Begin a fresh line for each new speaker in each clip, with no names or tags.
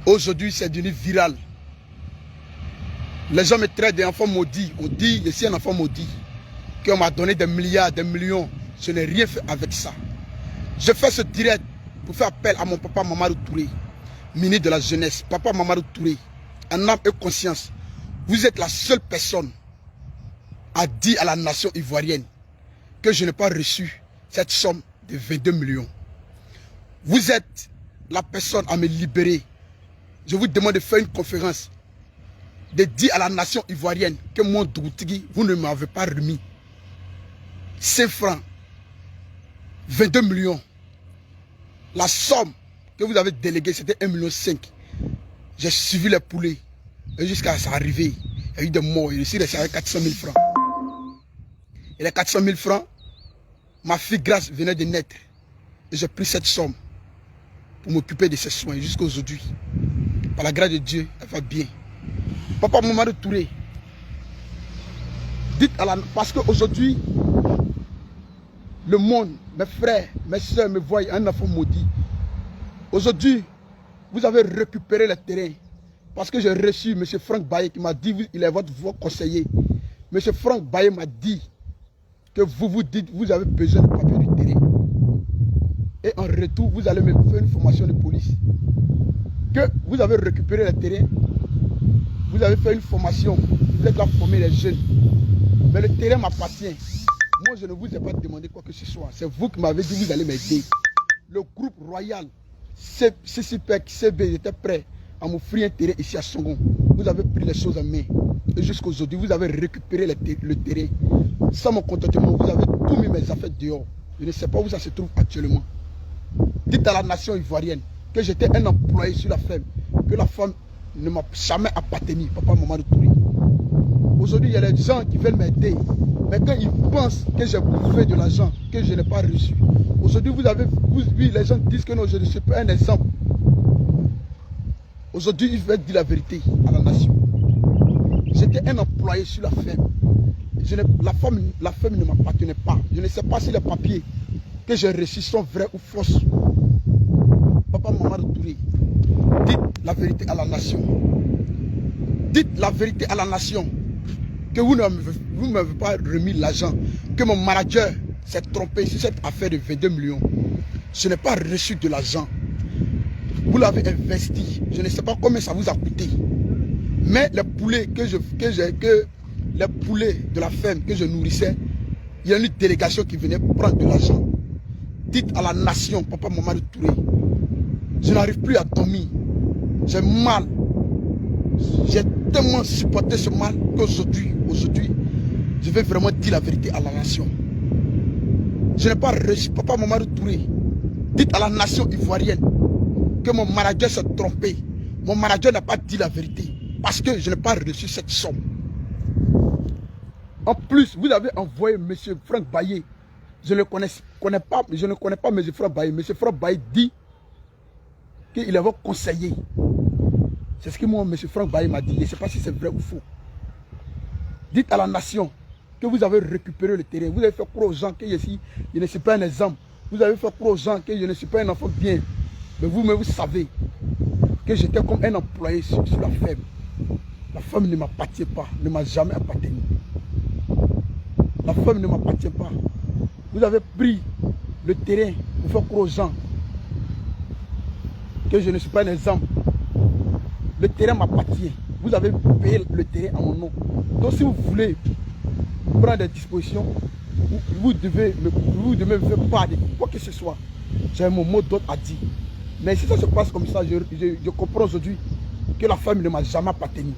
Aujourd'hui, c'est devenu viral. Les gens me traitent d'enfant maudit. On dit, je suis un enfant maudit. Qu'on m'a donné des milliards, des millions. Je n'ai rien fait avec ça. Je fais ce direct pour faire appel à mon papa Mamadou Touré, ministre de la Jeunesse. Papa Mamadou Touré, en âme et conscience, vous êtes la seule personne à dire à la nation ivoirienne que je n'ai pas reçu cette somme de 22 millions. Vous êtes la personne à me libérer. Je vous demande de faire une conférence, de dire à la nation ivoirienne que mon Dougoutigi, vous ne m'avez pas remis 5 francs, 22 millions. La somme que vous avez déléguée, c'était 1,5 million. J'ai suivi les poulets. Et jusqu'à ça arriver, il y a eu des morts. Je suis resté avec 400 000 francs. Et les 400 000 francs, ma fille Grâce venait de naître. Et j'ai pris cette somme pour m'occuper de ses soins jusqu'à aujourd'hui. Par la grâce de Dieu, elle va bien. Papa Mamadou Touré, dites à la... Parce qu'aujourd'hui, le monde, mes frères, mes soeurs me voient un enfant maudit. Aujourd'hui, vous avez récupéré le terrain. Parce que j'ai reçu M. Franck Baye qui m'a dit, il est votre conseiller. M. Franck Baye m'a dit que vous dites, vous avez besoin de papier du terrain. Et en retour, vous allez me faire une formation de police. Que vous avez récupéré le terrain, vous avez fait une formation, vous êtes là pour former les jeunes. Mais le terrain m'appartient. Moi, je ne vous ai pas demandé quoi que ce soit. C'est vous qui m'avez dit, vous allez m'aider. Le groupe royal, CCPEC, CB, était prêt à m'offrir un terrain ici à Songon. Vous avez pris les choses en main. Et jusqu'à aujourd'hui, vous avez récupéré le terrain. Sans mon contentement, vous avez tout mis mes affaires dehors. Je ne sais pas où ça se trouve actuellement. Dites à la nation ivoirienne que j'étais un employé sur la ferme, que la femme ne m'a jamais appartenu, papa Mamadou Touré. Aujourd'hui, il y a des gens qui veulent m'aider, mais quand ils pensent que j'ai bouffé de l'argent, que je n'ai pas reçu. Aujourd'hui, les gens disent que non, je ne suis pas un exemple. Aujourd'hui, il veut dire la vérité à la nation. J'étais un employé sur la ferme. La ferme ne m'appartenait pas. Je ne sais pas si les papiers que j'ai reçus sont vrais ou fausses. Papa Mamadou Touré, dites la vérité à la nation. Dites la vérité à la nation. Que vous ne m'avez pas remis l'argent. Que mon manager s'est trompé sur cette affaire de 22 millions. Je n'ai pas reçu de l'argent. Vous l'avez investi. Je ne sais pas combien ça vous a coûté. Mais les poulets les poulets de la ferme que je nourrissais, il y a une délégation qui venait prendre de l'argent. Dites à la nation, papa Mamadou Touré, je n'arrive plus à dormir. J'ai mal. J'ai tellement supporté ce mal qu'aujourd'hui, je vais vraiment dire la vérité à la nation. Je n'ai pas reçu, papa Mamadou Touré. Dites à la nation ivoirienne que mon manager s'est trompé. Mon manager n'a pas dit la vérité. Parce que je n'ai pas reçu cette somme. En plus, vous avez envoyé M. Franck Baye. Je ne connais pas M. Franck Baye. M. Franck Baye dit qu'il est votre conseiller. C'est ce que moi, M. Franck Baye m'a dit. Je ne sais pas si c'est vrai ou faux. Dites à la nation que vous avez récupéré le terrain. Vous avez fait croire aux gens que je ne suis pas un exemple. Vous avez fait croire aux gens que je ne suis pas un enfant bien. Mais vous-même, vous savez que j'étais comme un employé sur la ferme. La femme ne m'appartient pas, ne m'a jamais appartenu. La femme ne m'appartient pas. Vous avez pris le terrain pour faire croire aux gens que je ne suis pas un exemple. Le terrain m'appartient. Vous avez payé le terrain à mon nom. Donc si vous voulez prendre des dispositions, vous devez me faire part de quoi que ce soit. J'ai mon mot d'ordre à dire. Mais si ça se passe comme ça, je comprends aujourd'hui que la femme ne m'a jamais appartenu.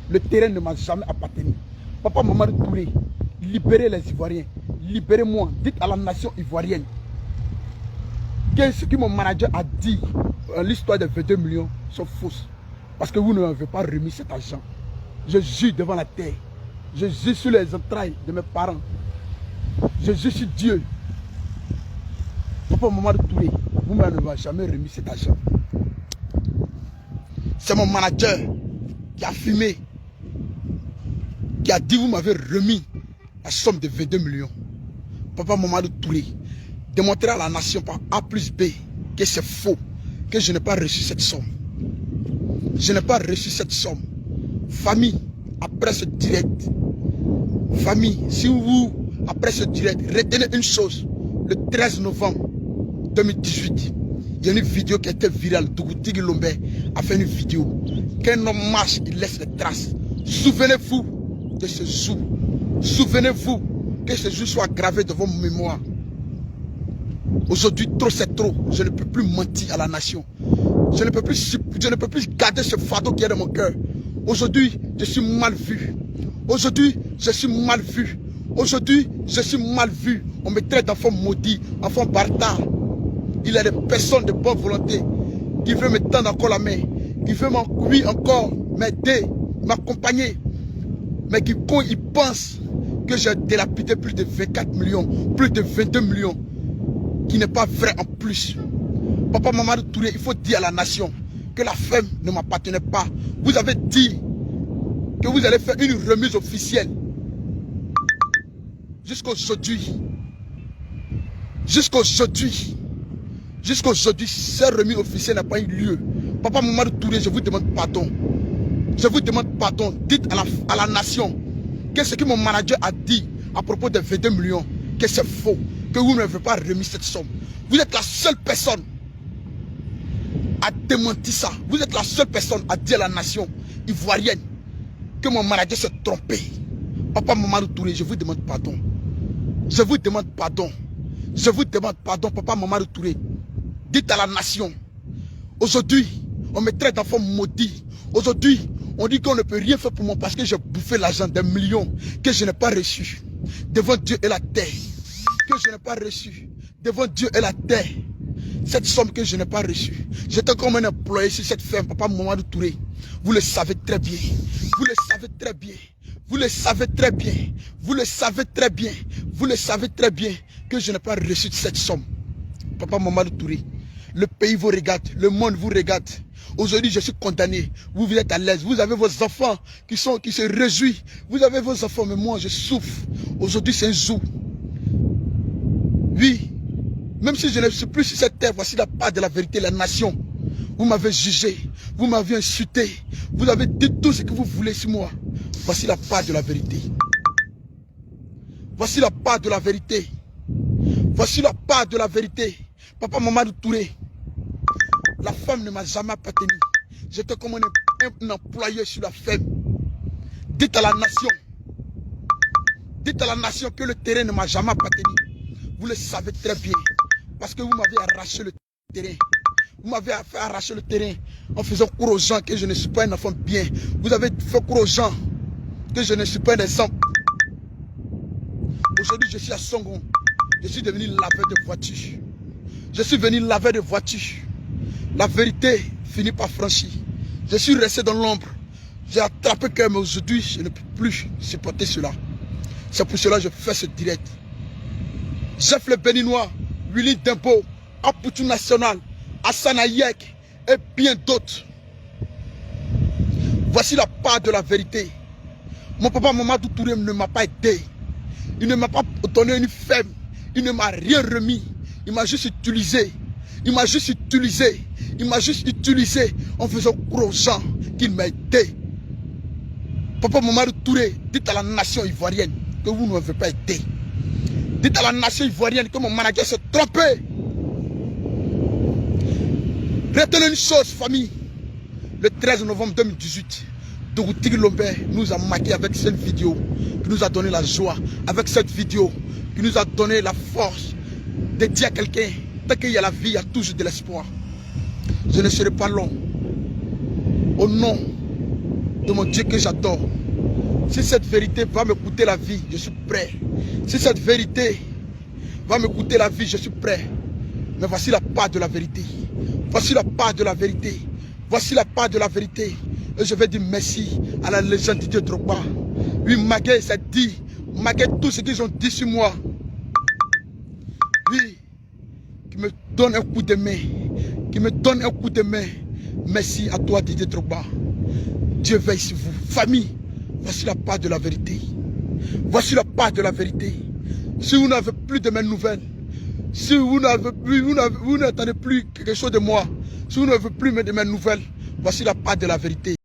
Le terrain ne m'a jamais appartenu. Papa Mamadou Touré, libérez les Ivoiriens. Libérez-moi. Dites à la nation ivoirienne que ce que mon manager a dit, l'histoire des 22 millions, sont fausses. Parce que vous ne m'avez pas remis cet argent. Je jure devant la terre. Je jure sur les entrailles de mes parents. Je jure sur Dieu. Papa Mamadou Touré, vous ne m'avez jamais remis cet argent. C'est mon manager qui a fumé, qui a dit vous m'avez remis la somme de 22 millions. Papa Mamadou Touré, démontrez à la nation par A plus B que c'est faux, que je n'ai pas reçu cette somme. Je n'ai pas reçu cette somme. Famille, après ce direct, famille, si vous, après ce direct, retenez une chose. Le 13 novembre 2018, il y a une vidéo qui a été virale. Dougouti Lombe a fait une vidéo. Qu'un homme marche, il laisse les traces. Souvenez-vous de ce jour. Souvenez-vous que ce jour soit gravé dans vos mémoires. Aujourd'hui, trop c'est trop. Je ne peux plus mentir à la nation. Je ne peux plus garder ce fardeau qui est dans mon cœur. Aujourd'hui, je suis mal vu. Aujourd'hui, je suis mal vu. Aujourd'hui, je suis mal vu. On me traite d'enfant maudit, enfant bâtard. Il y a des personnes de bonne volonté qui veulent me tendre encore la main, qui veulent encore m'aider, m'accompagner. Mais qui, quand ils pensent que j'ai délapidé plus de 24 millions, plus de 22 millions, qui n'est pas vrai en plus. Papa Mamadou Touré, il faut dire à la nation que la femme ne m'appartenait pas. Vous avez dit que vous allez faire une remise officielle. Jusqu'aujourd'hui, cette remise officielle n'a pas eu lieu. Papa Mamadou Touré, je vous demande pardon. Je vous demande pardon. Dites à la nation que ce que mon manager a dit à propos des 22 millions, que c'est faux, que vous ne avez pas remis cette somme. Vous êtes la seule personne à démentir ça. Vous êtes la seule personne à dire à la nation ivoirienne que mon manager s'est trompé. Papa Mamadou Touré, je vous demande pardon. Je vous demande pardon. Je vous demande pardon, Papa Mamadou Touré. Dites à la nation, aujourd'hui, on me traite d'enfant maudit. Aujourd'hui, on dit qu'on ne peut rien faire pour moi parce que j'ai bouffé l'argent des millions que je n'ai pas reçu. Devant Dieu et la terre. Que je n'ai pas reçu. Devant Dieu et la terre. Cette somme que je n'ai pas reçue. J'étais comme un employé sur cette ferme, Papa Mamadou Touré. Vous le savez très bien. Vous le savez très bien. Vous le savez très bien. Vous le savez très bien. Vous le savez très bien que je n'ai pas reçu cette somme. Papa Mamadou Touré. Le pays vous regarde. Le monde vous regarde. Aujourd'hui, je suis condamné. Vous êtes à l'aise. Vous avez vos enfants qui se réjouissent. Vous avez vos enfants, mais moi, je souffre. Aujourd'hui, c'est un jour. Oui. Même si je ne suis plus sur cette terre, voici la part de la vérité, la nation. Vous m'avez jugé. Vous m'avez insulté. Vous avez dit tout ce que vous voulez sur moi. Voici la part de la vérité. Voici la part de la vérité. Voici la part de la vérité. Papa Mamadou Touré. La femme ne m'a jamais appartenu. J'étais comme un employé sur la ferme. Dites à la nation. Dites à la nation que le terrain ne m'a jamais appartenu. Vous le savez très bien. Parce que vous m'avez arraché le terrain. Vous m'avez fait arracher le terrain en faisant cours aux gens que je ne suis pas un enfant bien. Vous avez fait cours aux gens que je ne suis pas un exemple. Aujourd'hui, je suis à Songon. Je suis devenu laveur de voitures. Je suis venu laver de voitures. La vérité finit par franchir. Je suis resté dans l'ombre. J'ai attrapé cœur, mais aujourd'hui, je ne peux plus supporter cela. C'est pour cela que je fais ce direct. Jeff le Béninois, Willy Dembo, Apoutou National, Hassan Ayek et bien d'autres. Voici la part de la vérité. Mon papa Mamadou Touré ne m'a pas aidé. Il ne m'a pas donné une ferme. Il ne m'a rien remis. Il m'a juste utilisé. Il m'a juste utilisé. Il m'a juste utilisé en faisant croire aux gens qu'il m'a aidé. Papa Mamadou Touré, dites à la nation ivoirienne que vous ne m'avez pas aidé. Dites à la nation ivoirienne que mon manager s'est trompé. Retenez une chose, famille. Le 13 novembre 2018, Dougouti Lombe nous a marqué avec cette vidéo qui nous a donné la joie. Avec cette vidéo qui nous a donné la force de dire à quelqu'un, tant qu'il y a la vie, il y a toujours de l'espoir. Je ne serai pas long. Au nom de mon Dieu que j'adore. Si cette vérité va me coûter la vie, je suis prêt. Si cette vérité va me coûter la vie, je suis prêt. Mais voici la part de la vérité. Voici la part de la vérité. Voici la part de la vérité. Et je vais dire merci à la légende Didier Drogba. Oui, Magué s'est dit, Magué, tout ce qu'ils ont dit sur moi. Oui, qui me donne un coup de main. Qui me donne un coup de main. Merci à toi, Didier Drogba. Dieu veille sur vous. Famille, voici la part de la vérité. Voici la part de la vérité. Si vous n'avez plus de mes nouvelles, si vous n'avez plus, vous n'attendez plus quelque chose de moi, si vous n'avez plus de mes nouvelles, Voici la part de la vérité.